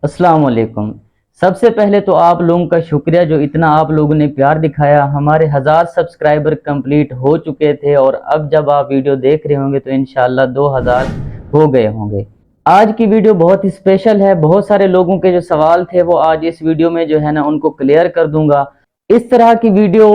अस्सलाम वालेकुम। सबसे पहले तो आप लोगों का शुक्रिया जो इतना आप लोगों ने प्यार दिखाया। हमारे 1000 सब्सक्राइबर कंप्लीट हो चुके थे और अब जब आप वीडियो देख रहे होंगे तो इंशाल्लाह 2000 हो गए होंगे। आज की वीडियो बहुत ही स्पेशल है। बहुत सारे लोगों के जो सवाल थे वो आज इस वीडियो में जो है ना उनको क्लियर कर दूंगा। इस तरह की वीडियो,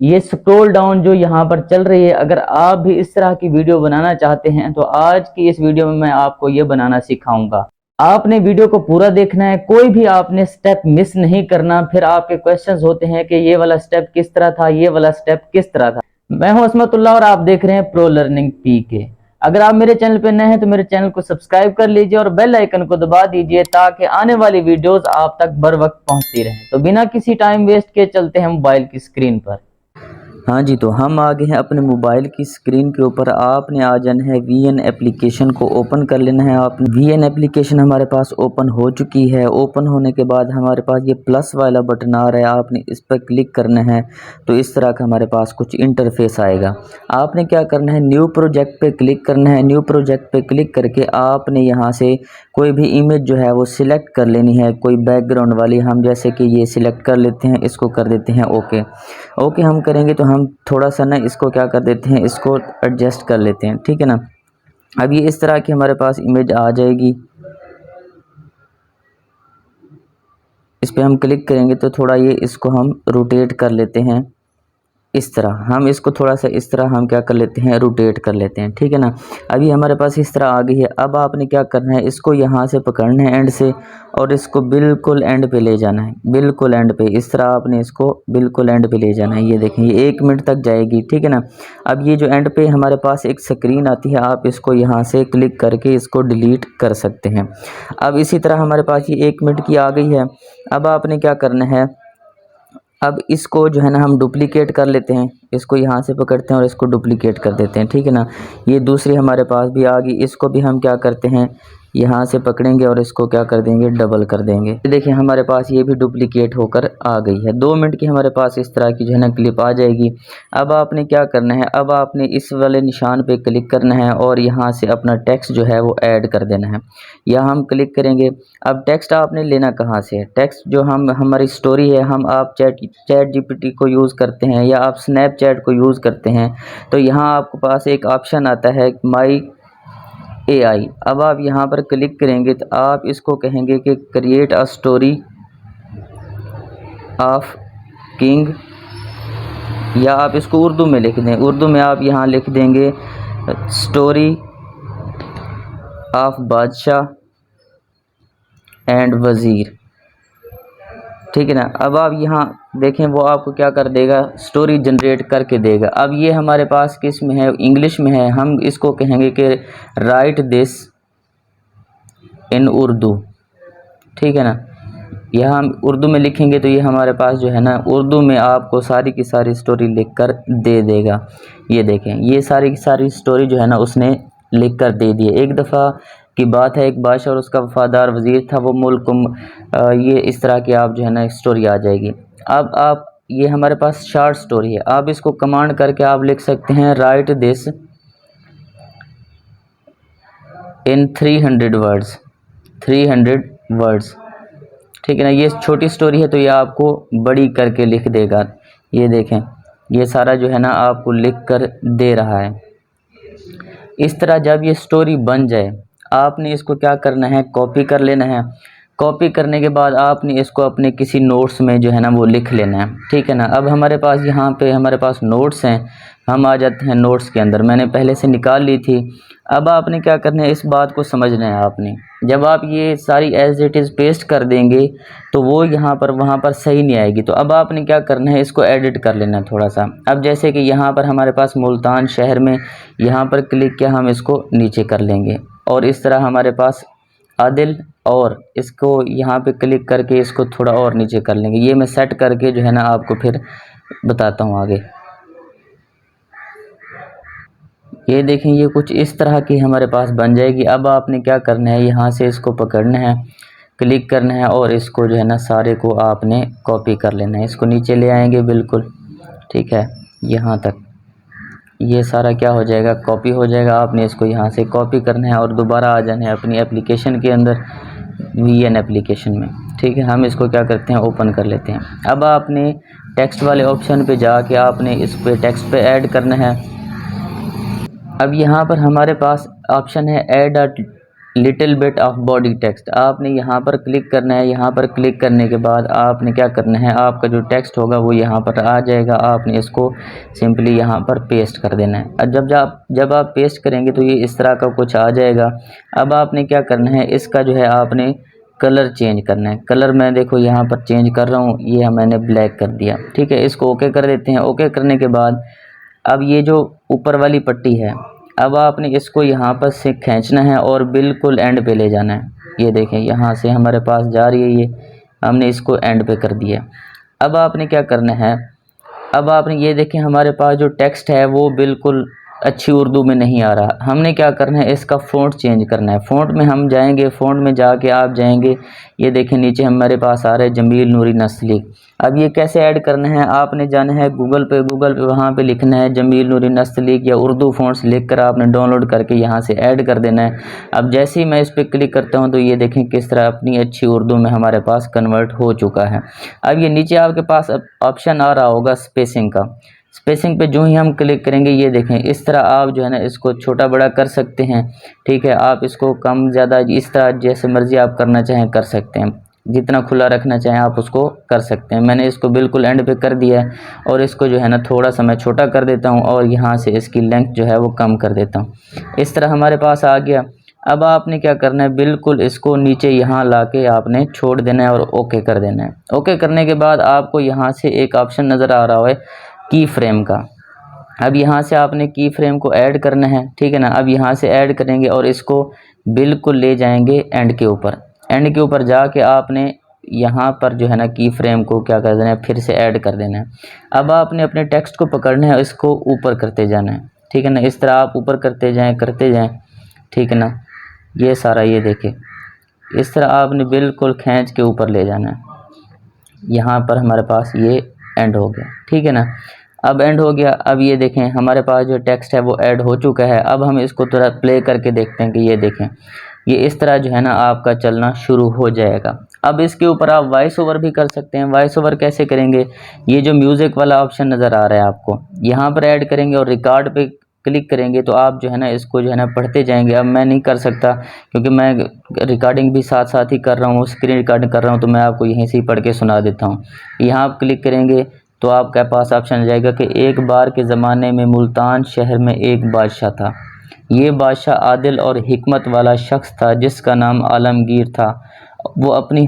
ये स्क्रॉल डाउन जो यहाँ पर चल रही है, अगर आप भी इस तरह की वीडियो बनाना चाहते हैं तो आज की इस वीडियो में मैं आपको ये बनाना सिखाऊंगा। आपने वीडियो को पूरा देखना है, कोई भी आपने स्टेप मिस नहीं करना। फिर आपके क्वेश्चंस होते हैं कि ये वाला स्टेप किस तरह था, ये वाला स्टेप किस तरह था। मैं हूं असमतुल्लाह और आप देख रहे हैं प्रो लर्निंग पीके। अगर आप मेरे चैनल पे नए हैं तो मेरे चैनल को सब्सक्राइब कर लीजिए और बेल आइकन को दबा दीजिए ताकि आने वाली वीडियोस आप तक बर वक्त पहुंचती रहें। तो बिना किसी टाइम वेस्ट के चलते हैं मोबाइल की स्क्रीन पर। हाँ जी, तो हम आ गए हैं अपने मोबाइल की स्क्रीन के ऊपर। आपने आ जाना है वीएन एप्लीकेशन को ओपन कर लेना है। आप वीएन एप्लीकेशन हमारे पास ओपन हो चुकी है। ओपन होने के बाद हमारे पास ये प्लस वाला बटन आ रहा है, आपने इस पर क्लिक करना है तो इस तरह का हमारे पास कुछ इंटरफेस आएगा। आपने क्या करना है, न्यू प्रोजेक्ट पे क्लिक करना है। न्यू प्रोजेक्ट पे क्लिक करके आपने यहाँ से कोई भी इमेज जो है वो सिलेक्ट कर लेनी है, कोई बैकग्राउंड वाली। हम जैसे कि ये सिलेक्ट कर लेते हैं, इसको कर देते हैं ओके। ओके हम करेंगे तो हम थोड़ा सा ना इसको क्या कर देते हैं, इसको एडजस्ट कर लेते हैं, ठीक है ना। अब ये इस तरह की हमारे पास इमेज आ जाएगी। इस पे हम क्लिक करेंगे तो थोड़ा ये इसको हम रोटेट कर लेते हैं। इस तरह हम इसको थोड़ा सा इस तरह हम क्या कर लेते हैं, रोटेट कर लेते हैं, ठीक है ना। अभी हमारे पास इस तरह आ गई है। अब आपने क्या करना है, इसको यहाँ से पकड़ना है एंड से और इसको बिल्कुल एंड पे ले जाना है, बिल्कुल एंड पे। इस तरह आपने इसको बिल्कुल एंड पे ले जाना है। ये देखें ये 1 मिनट तक जाएगी, ठीक है ना। अब ये जो एंड पे हमारे पास एक स्क्रीन आती है, आप इसको यहाँ से क्लिक करके इसको डिलीट कर सकते हैं। अब इसी तरह हमारे पास ये 1 मिनट की आ गई है। अब आपने क्या करना है, अब इसको जो है ना हम डुप्लीकेट कर लेते हैं। इसको यहाँ से पकड़ते हैं और इसको डुप्लीकेट कर देते हैं, ठीक है ना। ये दूसरी हमारे पास भी आ गई। इसको भी हम क्या करते हैं, यहाँ से पकड़ेंगे और इसको क्या कर देंगे, डबल कर देंगे। देखिए हमारे पास ये भी डुप्लीकेट होकर आ गई है। 2 मिनट की हमारे पास इस तरह की जो है ना क्लिप आ जाएगी। अब आपने क्या करना है, अब आपने इस वाले निशान पे क्लिक करना है और यहाँ से अपना टेक्स्ट जो है वो ऐड कर देना है। यहाँ हम क्लिक करेंगे। अब टेक्स्ट आपने लेना कहाँ से है, टेक्स्ट जो हम हमारी स्टोरी है, हम आप चैट जीपीटी को यूज़ करते हैं या आप स्नैपचैट को यूज़ करते हैं तो यहाँ आपके पास एक ऑप्शन आता है माई एआई। अब आप यहाँ पर क्लिक करेंगे तो आप इसको कहेंगे कि create a story of king, या आप इसको उर्दू में लिख दें। उर्दू में आप यहाँ लिख देंगे स्टोरी ऑफ बादशाह एंड वज़ीर, ठीक है ना। अब आप यहाँ देखें वो आपको क्या कर देगा, स्टोरी जनरेट करके देगा। अब ये हमारे पास किस में है, इंग्लिश में है। हम इसको कहेंगे कि राइट दिस इन उर्दू, ठीक है ना। यह हम उर्दू में लिखेंगे तो ये हमारे पास जो है ना उर्दू में आपको सारी की सारी स्टोरी लिखकर दे देगा। ये देखें ये सारी की सारी स्टोरी जो है ना उसने लिख कर दे दी है। एक दफ़ा की बात है, एक बादशाह और उसका वफादार वज़ीर था, वो मुल्क ये इस तरह की आप जो है ना स्टोरी आ जाएगी। अब आप ये हमारे पास शॉर्ट स्टोरी है, आप इसको कमांड करके आप लिख सकते हैं right this in 300 words, 300 words, ठीक है ना। ये छोटी स्टोरी है तो ये आपको बड़ी करके लिख देगा। ये देखें ये सारा जो है ना आपको लिख कर दे रहा है। इस तरह जब ये स्टोरी बन जाए आपने इसको क्या करना है, कॉपी कर लेना है। कॉपी करने के बाद आपने इसको अपने किसी नोट्स में जो है ना वो लिख लेना है, ठीक है ना। अब हमारे पास यहाँ पे हमारे पास नोट्स हैं, हम आ जाते हैं नोट्स के अंदर। मैंने पहले से निकाल ली थी। अब आपने क्या करना है, इस बात को समझना है आपने। जब आप ये सारी एज इट इज़ पेस्ट कर देंगे तो वो यहाँ पर वहाँ पर सही नहीं आएगी। तो अब आपने क्या करना है, इसको एडिट कर लेना है थोड़ा सा। अब जैसे कि यहाँ पर हमारे पास मुल्तान शहर में, यहाँ पर क्लिक किया, हम इसको नीचे कर लेंगे और इस तरह हमारे पास आदिल, और इसको यहाँ पे क्लिक करके इसको थोड़ा और नीचे कर लेंगे। ये मैं सेट करके जो है ना आपको फिर बताता हूँ आगे। ये देखें ये कुछ इस तरह की हमारे पास बन जाएगी। अब आपने क्या करना है, यहाँ से इसको पकड़ना है, क्लिक करना है और इसको जो है ना सारे को आपने कॉपी कर लेना है। इसको नीचे ले आएंगे बिल्कुल, ठीक है, यहाँ तक ये सारा क्या हो जाएगा, कॉपी हो जाएगा। आपने इसको यहाँ से कॉपी करना है और दोबारा आ जाना है अपनी एप्लीकेशन के अंदर। VN एप्लीकेशन में। ठीक है, हम इसको क्या करते हैं, ओपन कर लेते हैं। अब आपने टेक्स्ट वाले ऑप्शन पे जाके आपने इस पे टेक्स्ट पे ऐड करना है। अब यहाँ पर हमारे पास ऑप्शन है add a little bit of body text. आपने यहाँ पर क्लिक करना है। यहाँ पर क्लिक करने के बाद आपने क्या करना है, आपका जो टेक्स्ट होगा वो यहाँ पर आ जाएगा। आपने इसको सिंपली यहाँ पर पेस्ट कर देना है। और जब आप पेस्ट करेंगे तो ये इस तरह का कुछ आ जाएगा। अब आपने क्या करना है, इसका जो है आपने कलर चेंज करना है। कलर मैं देखो यहाँ पर चेंज कर रहा हूँ, ये मैंने ब्लैक कर दिया। ठीक है, इसको ओके कर देते हैं। ओके करने के बाद अब ये जो ऊपर वाली पट्टी है, अब आपने इसको यहाँ पर से खींचना है और बिल्कुल एंड पे ले जाना है। ये देखें, यहाँ से हमारे पास जा रही है, ये हमने इसको एंड पे कर दिया। अब आपने क्या करना है, अब आपने ये देखें हमारे पास जो टेक्स्ट है वो बिल्कुल अच्छी उर्दू में नहीं आ रहा। हमने क्या करना है, इसका फ़ॉन्ट चेंज करना है। फ़ॉन्ट में हम जाएंगे, फ़ॉन्ट में जाके आप जाएंगे, ये देखें नीचे हमारे पास आ रहा है जमील नूरी नस्लिक। अब ये कैसे ऐड करना है, आपने जाना है गूगल पे वहाँ पे लिखना है जमील नूरी नस्लिक या उर्दू फ़ॉन्ट्स लिख कर आपने डाउनलोड करके यहाँ से ऐड कर देना है। अब जैसे ही मैं इस पर क्लिक करता हूँ तो ये देखें किस तरह अपनी अच्छी उर्दू में हमारे पास कन्वर्ट हो चुका है। अब ये नीचे आपके पास ऑप्शन आ रहा होगा स्पेसिंग का। स्पेसिंग पे जो ही हम क्लिक करेंगे, ये देखें इस तरह आप जो है ना इसको छोटा बड़ा कर सकते हैं। ठीक है, आप इसको कम ज़्यादा इस तरह जैसे मर्ज़ी आप करना चाहें कर सकते हैं। जितना खुला रखना चाहें आप उसको कर सकते हैं। मैंने इसको बिल्कुल एंड पे कर दिया है और इसको जो है ना थोड़ा सा मैं छोटा कर देता हूँ और यहाँ से इसकी लेंथ जो है वो कम कर देता हूँ। इस तरह हमारे पास आ गया। अब आपने क्या करना है, बिल्कुल इसको नीचे यहाँ ला के आपने छोड़ देना है और ओके कर देना है। ओके करने के बाद आपको यहाँ से एक ऑप्शन नज़र आ रहा है की फ्रेम का। अब यहाँ से आपने की फ्रेम को ऐड करना है। ठीक है ना, अब यहाँ से ऐड करेंगे और इसको बिल्कुल ले जाएंगे एंड के ऊपर। एंड के ऊपर जाके आपने यहाँ पर जो है ना की फ्रेम को क्या कर देना है, फिर से ऐड कर देना है। अब आपने अपने टेक्स्ट को पकड़ना है, इसको ऊपर करते जाना है। ठीक है ना, इस तरह आप ऊपर करते जाएं। ठीक है ना, ये सारा ये देखें इस तरह आपने बिल्कुल खींच के ऊपर ले जाना है। यहाँ पर हमारे पास ये एंड हो गया। ठीक है ना, अब एंड हो गया। अब ये देखें हमारे पास जो टेक्स्ट है वो ऐड हो चुका है। अब हम इसको थोड़ा प्ले करके देखते हैं कि ये देखें ये इस तरह जो है ना आपका चलना शुरू हो जाएगा। अब इसके ऊपर आप वॉइस ओवर भी कर सकते हैं। वॉइस ओवर कैसे करेंगे, ये जो म्यूज़िक वाला ऑप्शन नज़र आ रहा है आपको, यहाँ पर ऐड करेंगे और रिकॉर्ड पे क्लिक करेंगे तो आप जो है ना इसको जो है ना पढ़ते जाएंगे। अब मैं नहीं कर सकता क्योंकि मैं रिकॉर्डिंग भी साथ साथ ही कर रहा हूँ, स्क्रीन रिकॉर्डिंग कर रहा हूँ, तो मैं आपको यहीं से ही पढ़ के सुना देता हूँ। यहाँ आप क्लिक करेंगे तो आपके पास ऑप्शन आ जाएगा कि एक बार के ज़माने में मुल्तान शहर में एक बादशाह था। ये बादशाह आदिल और हिकमत वाला शख्स था जिसका नाम आलमगीर था। वो अपनी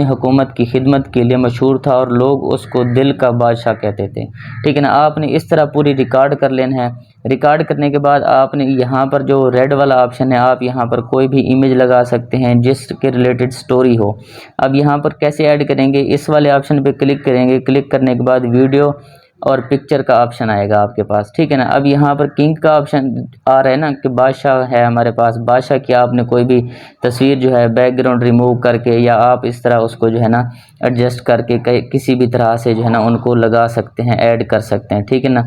हुकूमत की खिदमत के लिए मशहूर था और लोग उसको दिल का बादशाह कहते थे। ठीक है ना, आपने इस तरह पूरी रिकॉर्ड कर लेना है। रिकॉर्ड करने के बाद आपने यहाँ पर जो रेड वाला ऑप्शन है, आप यहाँ पर कोई भी इमेज लगा सकते हैं जिसके रिलेटेड स्टोरी हो। अब यहाँ पर कैसे ऐड करेंगे, इस वाले ऑप्शन पे क्लिक करेंगे। क्लिक करने के बाद वीडियो और पिक्चर का ऑप्शन आएगा आपके पास। ठीक है ना, अब यहाँ पर किंग का ऑप्शन आ रहा है ना कि बादशाह है हमारे पास। बादशाह की आपने कोई भी तस्वीर जो है बैकग्राउंड रिमूव करके या आप इस तरह उसको जो है ना एडजस्ट करके किसी भी तरह से जो है ना उनको लगा सकते हैं, ऐड कर सकते हैं। ठीक है ना,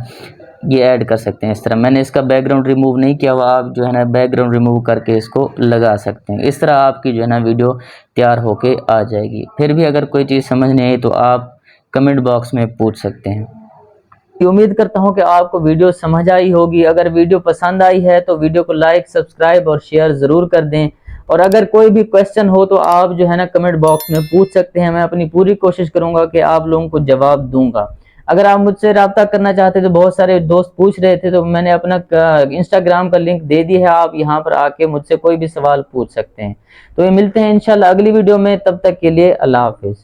ये ऐड कर सकते हैं इस तरह। मैंने इसका बैकग्राउंड रिमूव नहीं किया हुआ, आप जो है ना बैकग्राउंड रिमूव करके इसको लगा सकते हैं। इस तरह आपकी जो है ना वीडियो तैयार होके आ जाएगी। फिर भी अगर कोई चीज़ समझ नहीं आई तो आप कमेंट बॉक्स में पूछ सकते हैं। उम्मीद करता हूं कि आपको वीडियो समझ आई होगी। अगर वीडियो पसंद आई है तो वीडियो को लाइक, सब्सक्राइब और शेयर ज़रूर कर दें। और अगर कोई भी क्वेश्चन हो तो आप जो है ना कमेंट बॉक्स में पूछ सकते हैं। मैं अपनी पूरी कोशिश करूंगा कि आप लोगों को जवाब दूंगा। अगर आप मुझसे रब्ता करना चाहते तो बहुत सारे दोस्त पूछ रहे थे, तो मैंने अपना इंस्टाग्राम का लिंक दे दिया है, आप यहाँ पर आके मुझसे कोई भी सवाल पूछ सकते हैं। तो ये मिलते हैं इंशाल्लाह अगली वीडियो में, तब तक के लिए अल्लाह हाफिज़।